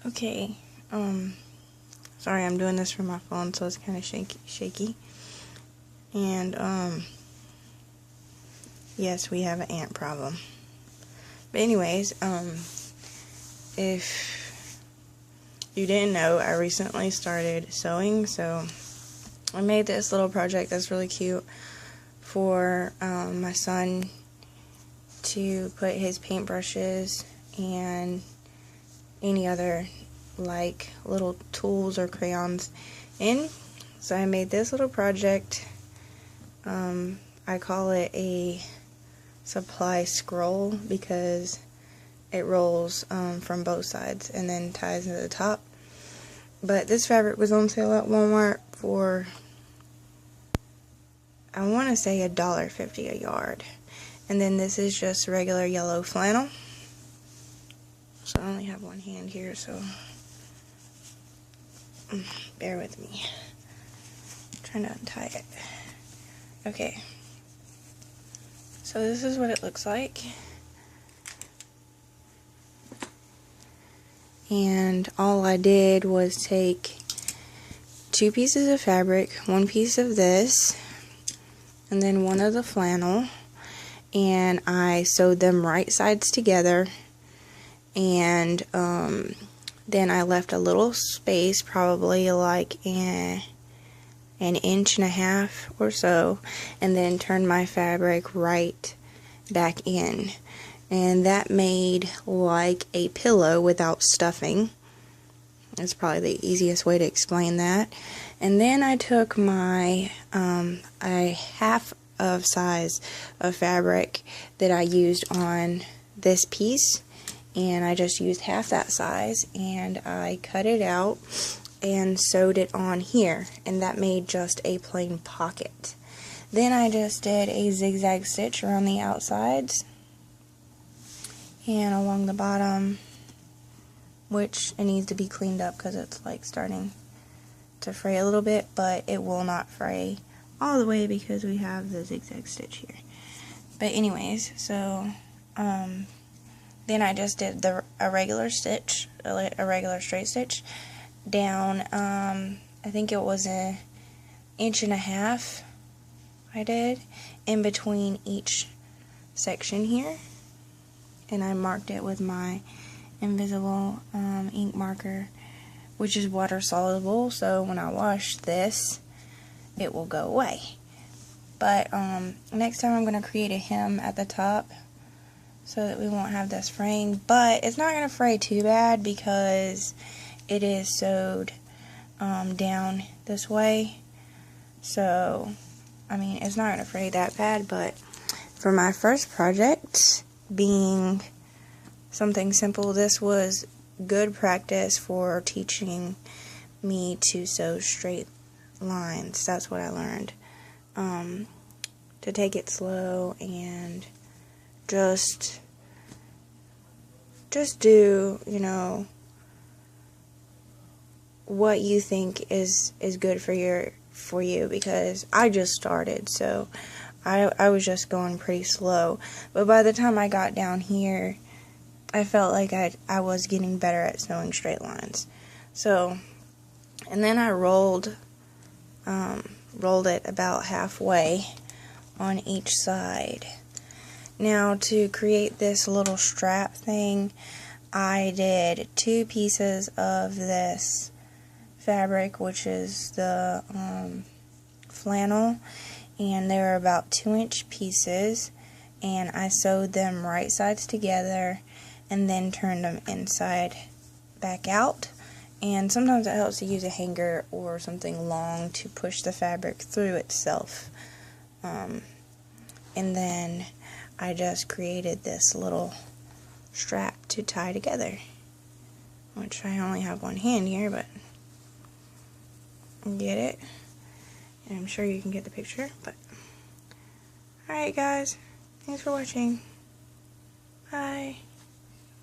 Okay, sorry, I'm doing this from my phone, so it's kind of shaky. And, yes, we have an ant problem. But anyways, if you didn't know, I recently started sewing, so I made this little project that's really cute for my son to put his paintbrushes and any other like little tools or crayons in. So I made this little project. I call it a supply scroll because it rolls from both sides and then ties to the top. But this fabric was on sale at Walmart for, I want to say, $1.50 a yard. And then this is just regular yellow flannel. So I only have one hand here, so bear with me. I'm trying to untie it. Okay. So this is what it looks like. And all I did was take 2 pieces of fabric, 1 piece of this, and then 1 of the flannel, and I sewed them right sides together, and then I left a little space, probably like an 1.5 inches or so, and then turned my fabric right back in. And that made like a pillow without stuffing. That's probably the easiest way to explain that. And then I took my a half of size of fabric that I used on this piece, and I just used half that size, and I cut it out and sewed it on here, and that made just a plain pocket. Then I just did a zigzag stitch around the outsides and along the bottom, which it needs to be cleaned up because it's like starting to fray a little bit, but it will not fray all the way because we have the zigzag stitch here. But anyways, so then I just did a regular stitch, a regular straight stitch down, I think it was 1.5 inches I did in between each section here, and I marked it with my invisible ink marker, which is water soluble, so when I wash this it will go away. But next time I'm going to create a hem at the top so that we won't have this fraying, but it's not going to fray too bad because it is sewed down this way, so I mean it's not going to fray that bad. But for my first project, being something simple, this was good practice for teaching me to sew straight lines. That's what I learned, to take it slow and just do, you know, what you think is good for you, because I just started, so I was just going pretty slow. But by the time I got down here, I felt like I was getting better at sewing straight lines. So, and then I rolled it about halfway on each side. Now, to create this little strap thing, I did 2 pieces of this fabric, which is the flannel, and they were about 2-inch pieces, and I sewed them right sides together and then turned them inside back out. And sometimes it helps to use a hanger or something long to push the fabric through itself. And then I just created this little strap to tie together, which I only have one hand here, but get it? And I'm sure you can get the picture. But alright guys, thanks for watching. Bye.